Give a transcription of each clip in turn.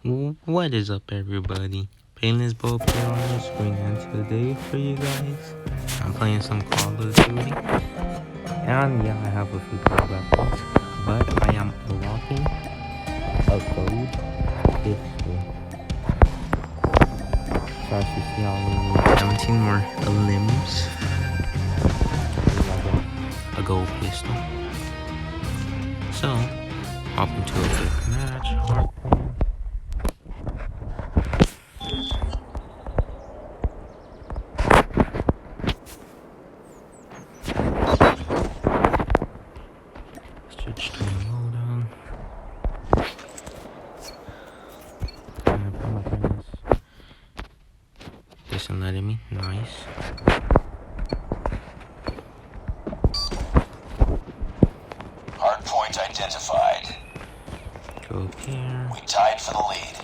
What is up, everybody? Painless Ball player on the screen, and today for you guys, I'm playing some Call of Duty. And yeah, I have a few good weapons, but I am unlocking a code pistol. So as you see, I only need 17 more limbs. A gold pistol. So, hop into a quick match. Hardpoint. Switch to loadout. There's an enemy. Nice. Hardpoint identified. Go up here. We tied for the lead.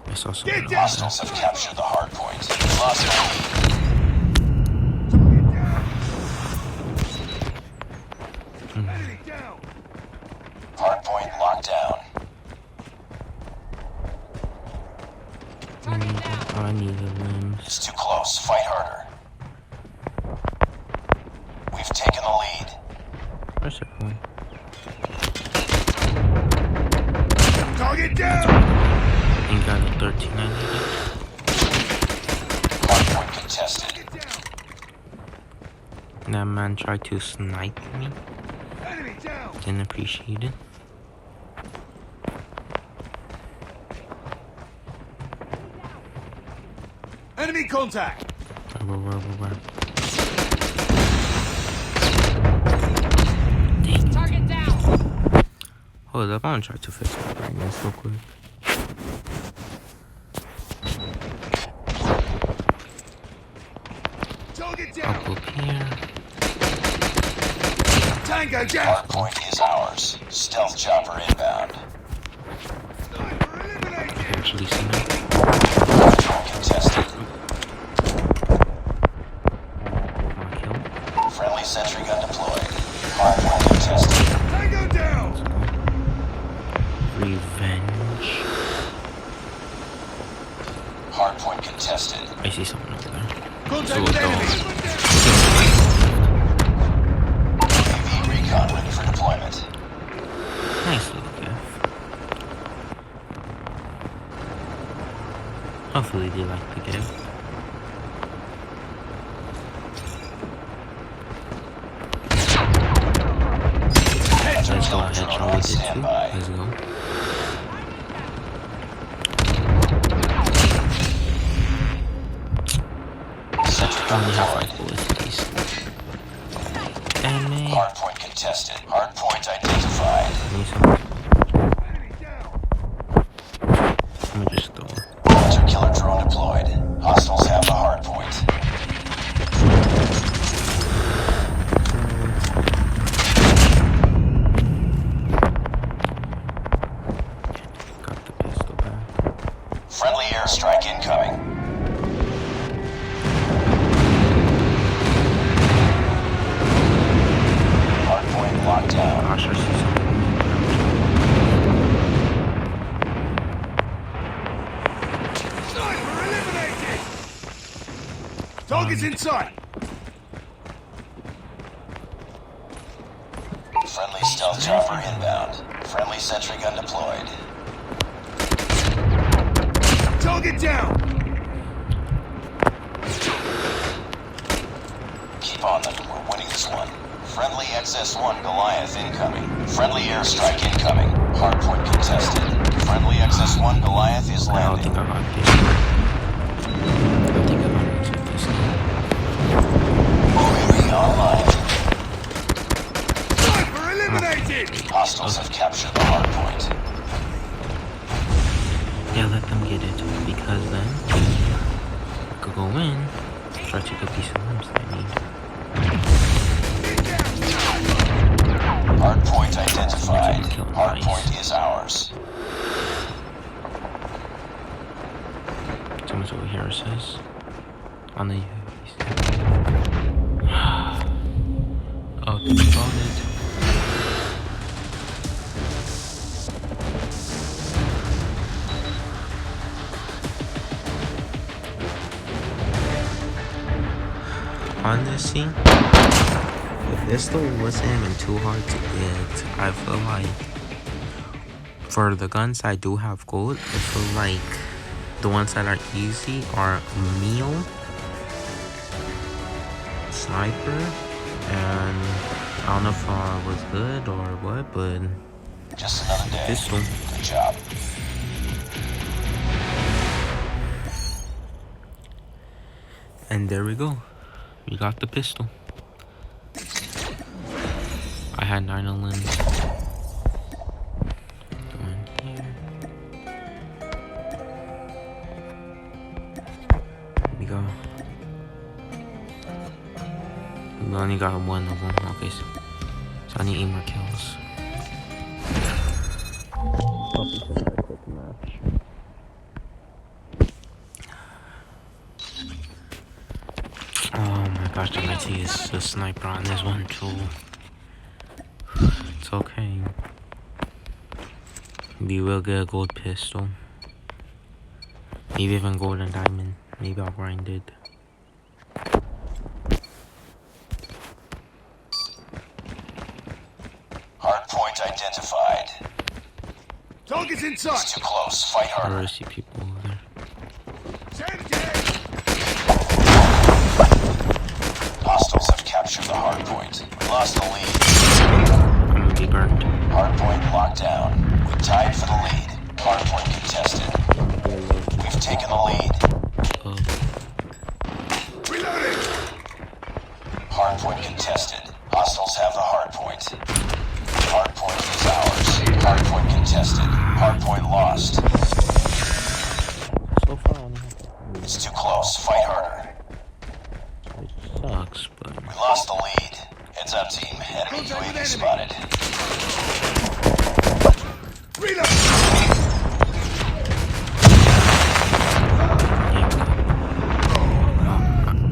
I saw someone over Hostiles have captured the hardpoint. We lost the lead. Hardpoint locked down. I need the limbs. It's too close. Fight harder. We've taken the lead. Where's it going? Target down! Ain't got a 13 I needed. Hardpoint contested. That man tried to snipe me. Enemy down! Didn't appreciate it. Enemy contact! Where? Dang. Target down. Hold up, I'm gonna try to fix my brightness real quick. Target Up here. Tango down! Hardpoint is ours. Stealth chopper inbound. Sniper eliminated! Actually, see me. Hardpoint contested. Kill. Friendly sentry gun deployed. Hardpoint contested. Tango down! Revenge. Hardpoint contested. I see someone over there. Contact with enemy! UAV recon ready for deployment. Nice little gift. Hopefully they like the gift. Let's go headshot with it too. Let's go. Only have 5 bullets, please. Damn me. Hardpoint contested. Hardpoint identified. Need some. Let me just throw it. Hunter killer drone deployed. Hostiles have the hardpoint. Got the pistol back. Friendly airstrike incoming. Hardpoint locked down. Gosh, I see something. Sniper eliminated! Target's in sight! Friendly stealth chopper inbound. Friendly sentry gun deployed. Target down! Keep on them. We're winning this one. Friendly XS-1 Goliath incoming. Friendly airstrike incoming. Hardpoint contested. Friendly XS-1 Goliath is I don't landing. think I got this. I don't think I got into this now. UAV online. Sniper eliminated! Hostiles have captured the hardpoint. Yeah, let them get it, because then I could go in, try to get these limbs I need. Hardpoint identified. Hardpoint is ours. Someone's over here, it says. On the Oh, they spotted. honestly, the pistol wasn't even too hard to get. I feel like for the guns I do have gold, I feel like the ones that are easy are Meal, Sniper, and I don't know if I was good or what, but Just another day. pistol. Good job. And there we go. We got the pistol. I had 9 limbs. Go in here. We go. We only got one of them. Okay, so I need 8 more kills. Oh my gosh, the mighty is the sniper on this one too. It's okay. We will get a gold pistol. Maybe even gold and diamond. Maybe I'll grind it. Hard point identified. Target's inside. It's too close. Fight I harder. already see people over there. Hostiles have captured the hard point. We lost the lead. I'm gonna be burned. Hard point locked down. We tied for the lead. Hard point contested. We've taken the lead. Oh, Reloading. Hard point contested. Hostiles have the hard point. Hard point is ours. Hard point contested. Hard point lost. so far I only have It's too close. Fight harder. which sucks, but We lost the lead. Heads up, team. Enemy UAV spotted. Reload.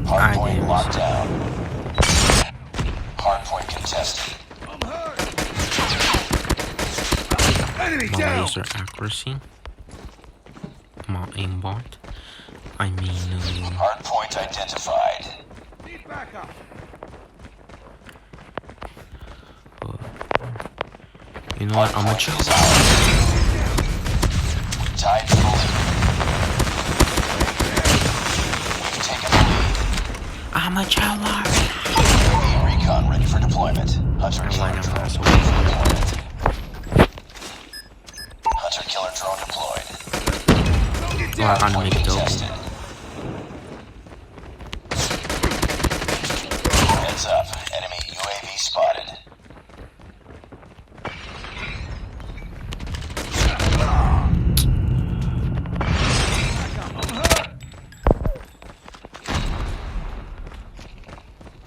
Hard I point did. locked down. Hard point contested. I'm hurt. Enemy my down. laser accuracy, my aimbot. I mean, Hard point identified. Need backup. you know what? I'm gonna Point chill. is ours. We tied for the lead. We've taken the lead. I'm a chiller. UAV recon ready for deployment. Hunter killer Never mind, I'm drone also ready for deployment. Hunter killer drone deployed. Target Oh, I down. gotta Point make it double. contested. Heads up. Enemy UAV spotted.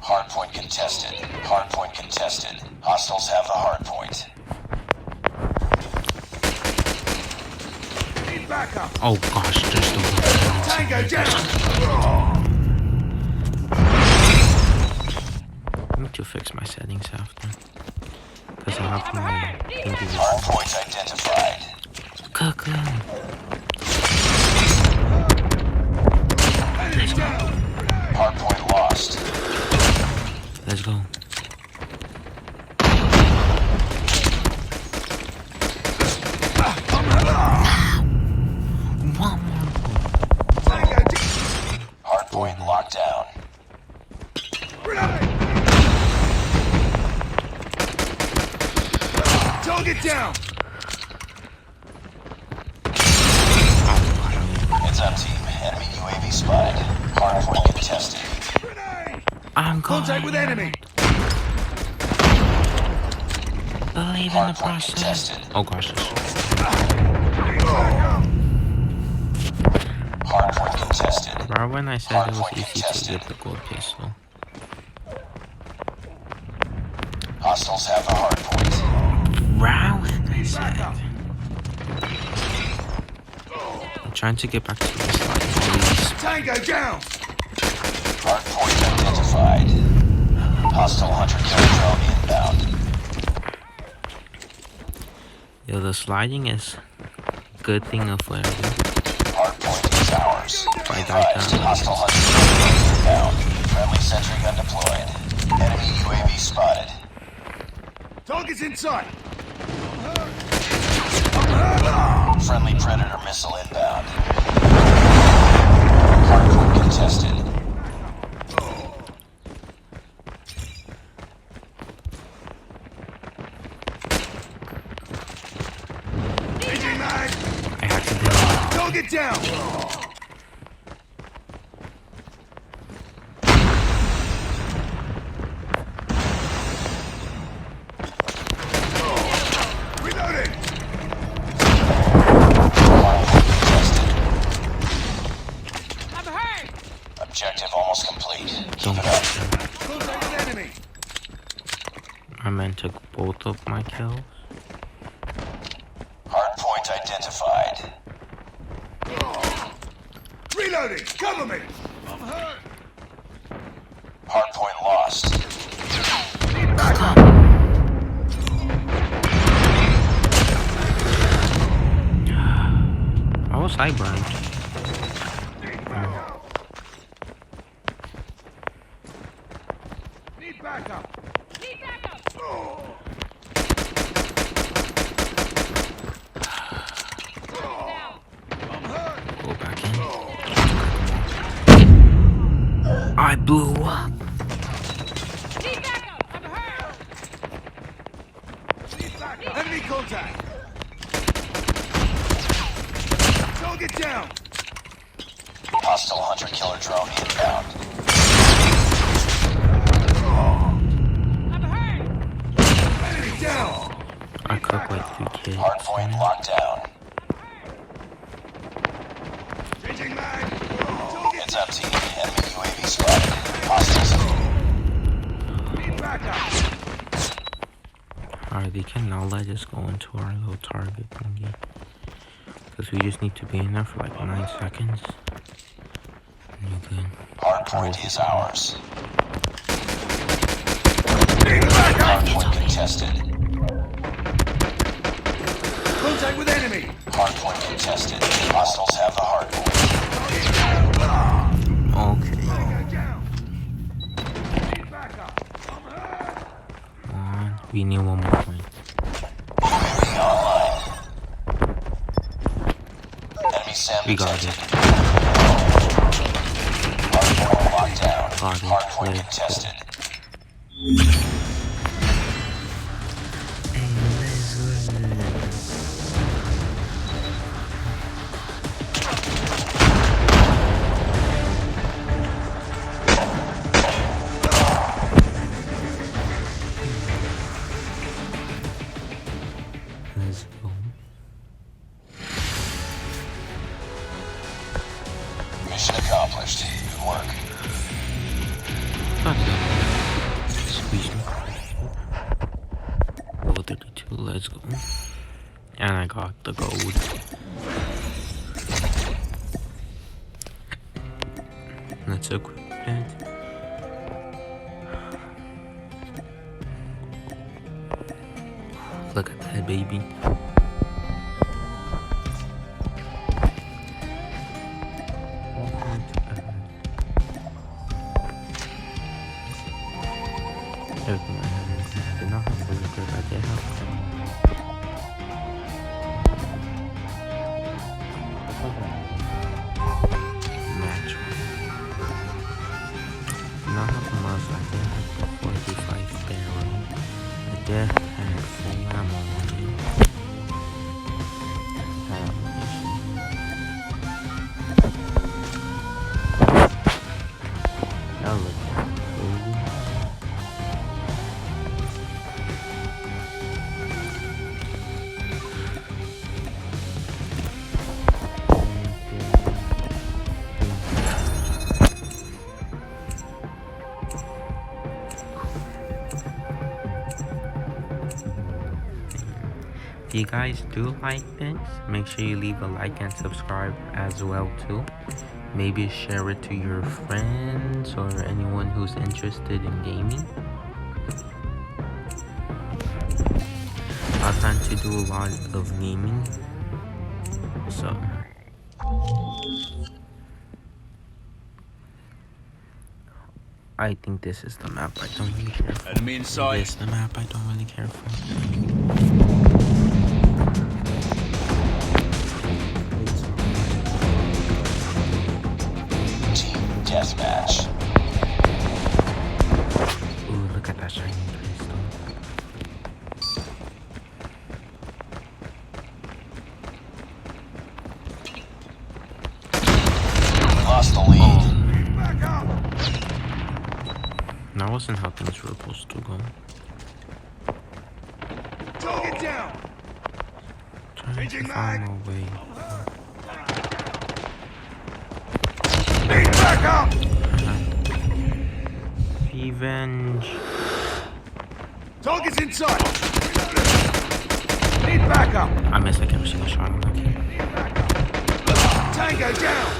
Hard point contested. Hard point contested. Hostiles have the hard point. Need backup. Oh gosh, there's the one. Tango down. I need to fix my settings after. Because I have my thinking. Hard point identified. Cuckoo. Enemy down. Hard point lost. Let's go. One more. Tango down. Hard point locked down. Reloading. Target down. Heads up, team. Enemy UAV spotted. Hard point contested. Grenade. I'm going. Contact with enemy. Believe in the Hard point process. contested. Oh gosh. Need backup. Hard point contested. Remember when I said it was easy to get the gold pistol? Hostiles have the hard point. Round, I Need said. backup. I'm trying to get back to this line, please. Tango down. Hard point identified. Hostile hunter killer drone inbound. Yo, the sliding is a good thing of what I do. Hard point is ours. Be Fight advised, down. hostile hunter killer drone inbound. Friendly sentry gun deployed. Enemy UAV spotted. Target's inside. Friendly Predator missile inbound. Hardpoint contested. Changing mag. I have to go. Target down. Reloading. Objective almost complete. Keep it up. Contact with enemy. I meant to both of my kills. Hardpoint identified. Reloading. Cover me. I'm hurt. Hardpoint lost. Need backup. I was I burned. Need backup. Need backup! Down. I'm hurt. Go back in. I blew up. Need backup! I'm hurt! Need backup. Enemy contact. Target down. Hostile hunter-killer drone inbound. I'm hurt! Enemy down. I cooked like 3 kids. Hardpoint locked down. Changing mag. Target. It's empty. Enemy UAV spotted. Hostiles. Need backup. Alright, they can now let us go into our little target thingy. Because we just need to be in there for like 9 seconds. And you can. Hardpoint is ours. Need backup. Hardpoint contested. Contact with enemy. Hardpoint contested. Hostiles have the hardpoint. Okay. Target down. Need backup. I'm hurt. Come on. We need one more point. UAV online. Enemy SAM We got detected. it. Hardpoint locked down. Got it. Hardpoint Let's go. contested. Let's go. Mission accomplished. Good work. God damn it. Squeeze me. Level 32, let's go. And I got the gold. Let's equip it. Look at that, baby. Everything I have did not have to look at I did match. Not have a mouse, I did have the 45 barrel. I did have full ammo on me. That looks crazy. If you guys do like this, make sure you leave a like and subscribe as well too. Maybe share it to your friends or anyone who's interested in gaming. I plan to do a lot of gaming, so I think this is the map I don't really care for. Enemy in sight. This is the map I don't really care for. Team deathmatch. Ooh, look at that shiny crystal. We lost the lead. Back up. That wasn't how things were supposed to go. Target down. Trying to Changing find mag. my way. Need back up. Revenge. Target's in sight. Need back up. I missed like every single shot on that kid. Tango down.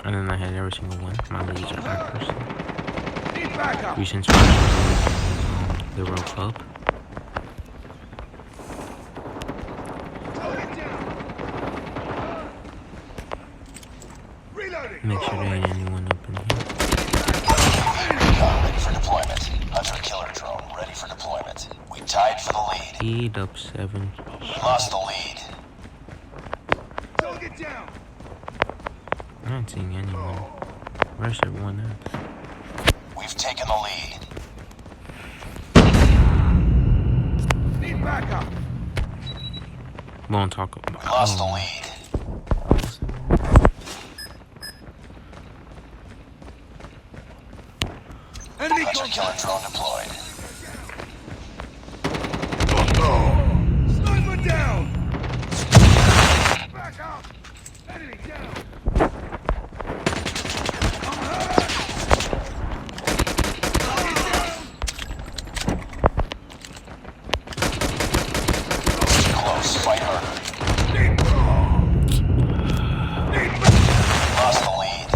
And then I hit every single one. My laser accuracy. Need back up. Recent special. The rope up. Target down. Reloading. Make sure there ain't anyone up in here. Recon ready for deployment. Hunter killer drone ready for deployment. We tied for the lead. Speed up 7. We lost the lead. Target down. I'm not seeing anyone. Where's everyone at? We've taken the lead. Need back up. Won't talk about. We lost the lead. Enemy Hunter killer contact. drone deployed. Sniper down. Back up. Enemy down. I'm hurt. Target down. Too close. Fight harder. Need back. Lost the lead.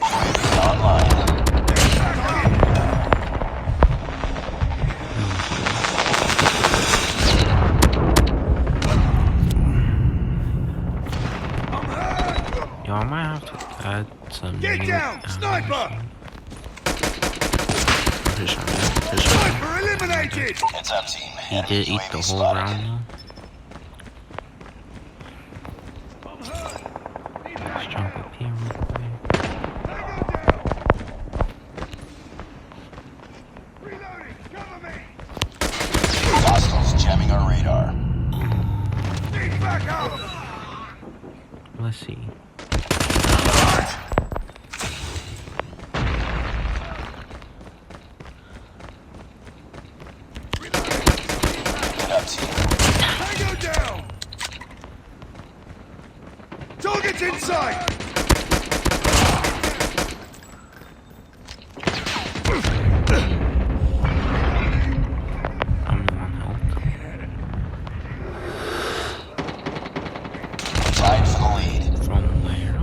UAV online. Yo, I might have to add some. Get new down, sniper! Fish on that. Fish on that. Sniper eliminated. Heads up, team. He did eat the whole round though. Let's jump up here real quick. Tango down. Reloading. Cover me. Hostiles jamming our radar. Need back up. Let's see. Get up, team. Tango down. Target's in sight. I'm on health. Tied for the lead. From where?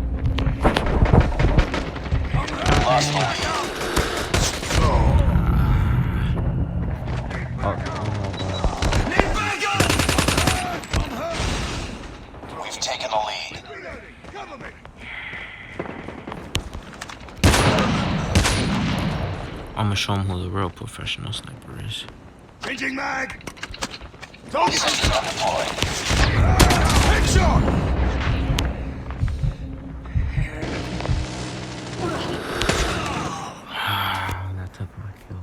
Lost the lead. Need back up. We've taken the lead. Reloading. Cover me. I'm gonna show him who the real professional sniper is. Changing mag. Target. Sentry gun deployed. Headshot. That took my kill.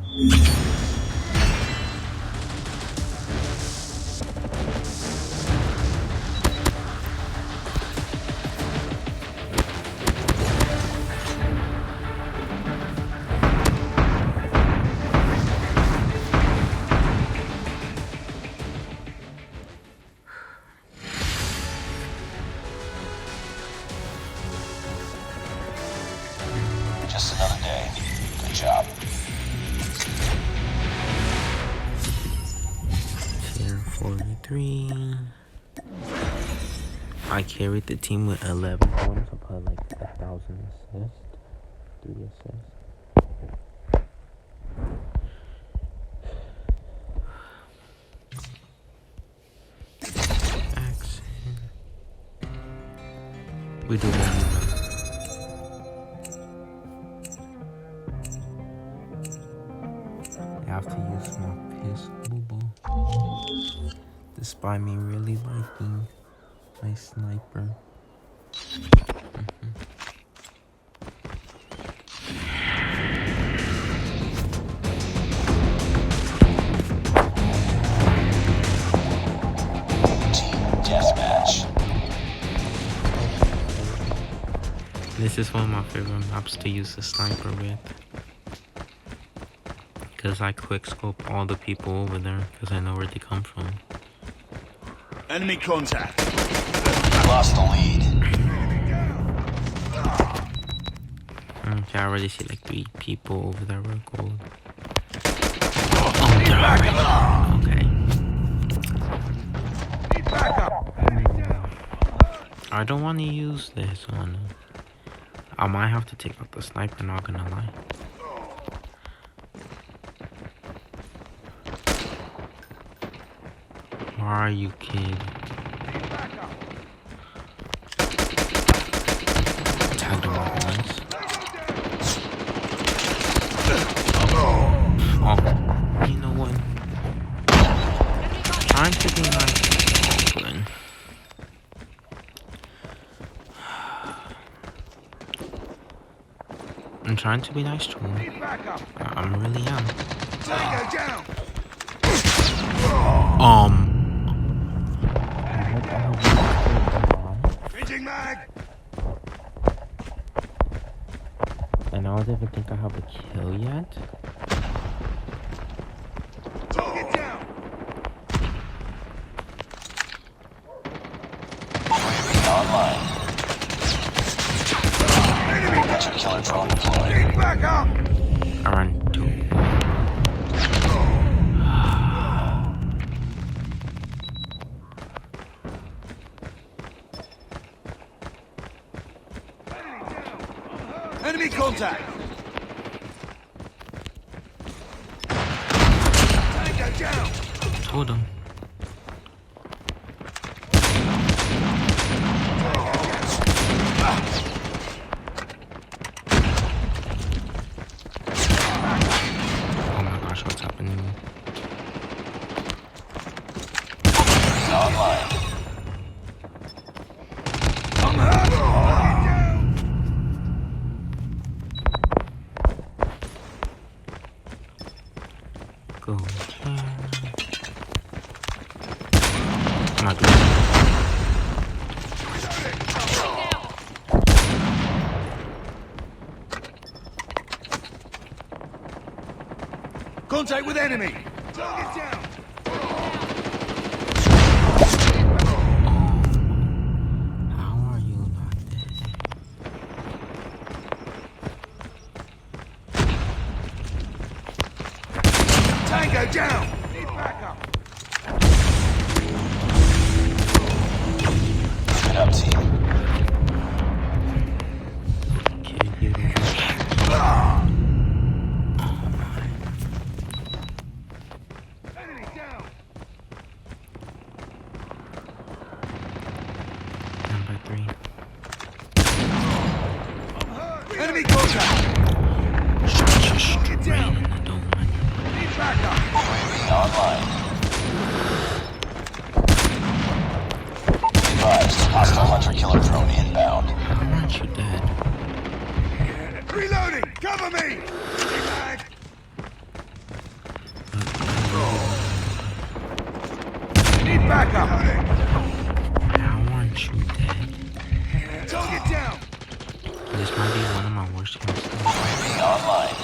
Just another day. Good job. Tier 43. I carried the team with 11 points. I put like 1,000 assists. 3 assists. Accent. We do one more. despite me really liking my sniper. Team deathmatch. This is one of my favorite maps to use the sniper with. Because I quick scope all the people over there because I know where they come from. Enemy contact. Lost the lead. Okay, I already see like 3 people over there with gold. Oh, they're already. Okay. Need backup. I don't want to use this one. I might have to take out the sniper, not gonna lie. Where are you, kid? Need backup. Tagged him out once. Oh, you know what? Trying to be nice. Oh, Glenn. I'm trying to be nice to him. Need backup. I really am. Tango down. Changing mag. And I don't even think I have a kill yet. Target down. UAV online. Enemy. Hunter killer drone deployed. Need backup. I run 2. Enemy contact. Tango down. Told him. Oh my gosh, what's happening? Online. I'm hurt. Target down. Go here. I'm not doing it. Contact with enemy. Target down. How are you not dead? Tango down. Need backup. Keep it up, team. Okay, you Enemy down. Number 3. I'm hurt. Enemy contact. Shot you straight in the dome. Need backup. UAV online. Advised, hostile hunter killer drone inbound. How aren't you dead? Reloading. Cover me. Changing mag. Need backup. How aren't you dead? Target down. This might be one of my worst games. UAV online.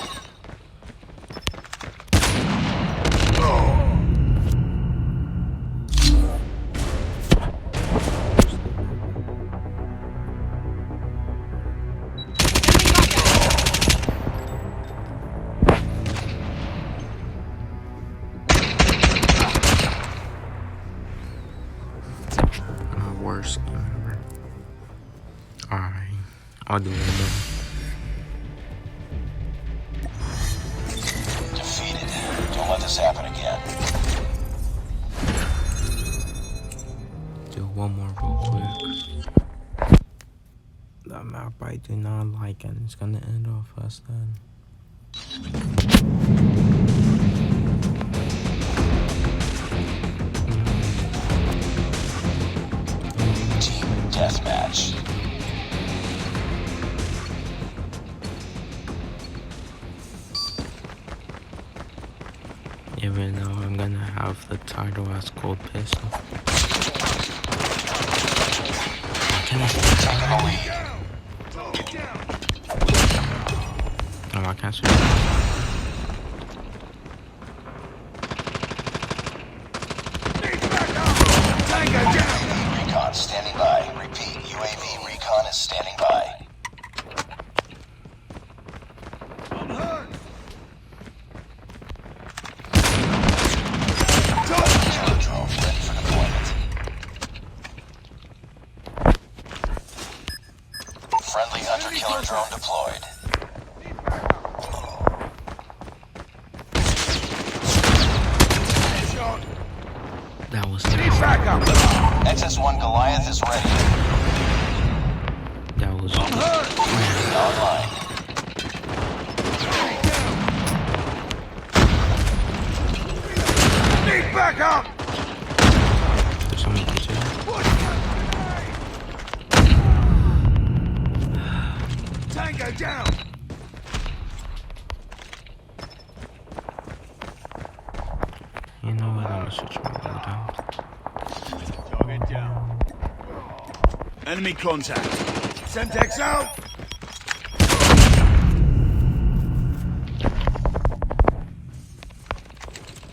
My worst game ever. Alright, I'll do it again. Defeated. Don't let this happen again. Do one more real quick. That map I do not like, and it's gonna end off us then. have the title as Gold Pistol. Can I switch? Taking the lead. Target down. No, I can't switch. Need backup. Tango down. UAV recon standing by. Repeat, UAV recon is standing by. I'm hurt. Killer drone ready for deployment. Friendly hunter-killer drone deployed. Need backup. Headshot. That was Need nice. backup. XS-1 Goliath is ready. That was I'm hurt. Online. Enemy down. Need backup. there's someone to say. What? Tango down. You know what? I'm gonna switch my load out. Target down. Enemy contact. Semtex out.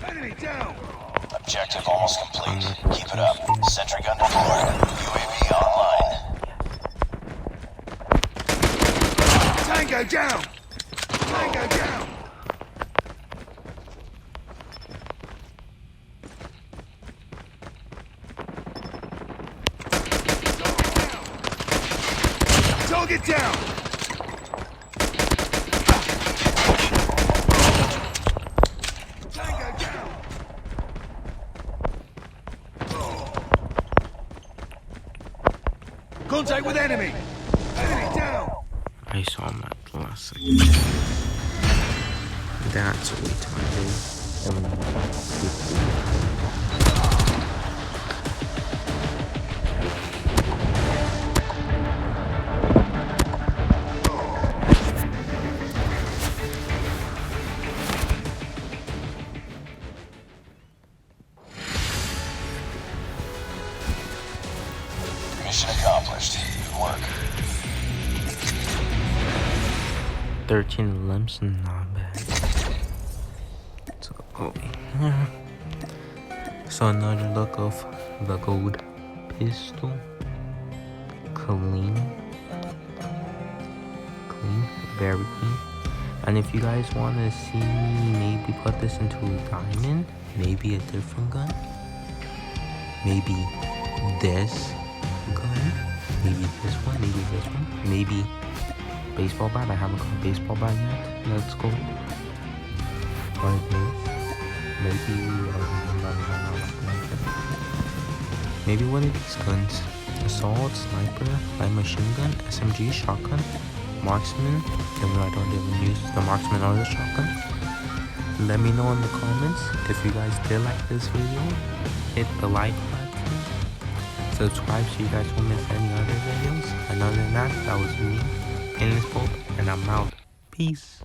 Enemy down. Objective almost complete. Keep it up. Sentry gun deployed. UAV online. Tango down. Tango down. Target down. Tango down. Contact with enemy. Enemy down. I saw him at the last second. That's retarded. Mission accomplished. Good work. 13 limps, not bad. So, so another look of the gold pistol. Clean, very clean. And if you guys want to see me maybe put this into a diamond, maybe a different gun, maybe this gun, maybe this one, maybe baseball bat. I haven't got baseball bat yet. Let's go. Like this. Maybe one of these guns. Assault, sniper, light machine gun, SMG, shotgun, marksman. Even though I don't even use the marksman or the shotgun. Let me know in the comments if you guys did like this video. Hit the like button. Subscribe so you guys won't miss any other videos. And other than that, that was me, Painless Pope, and I'm out. Peace.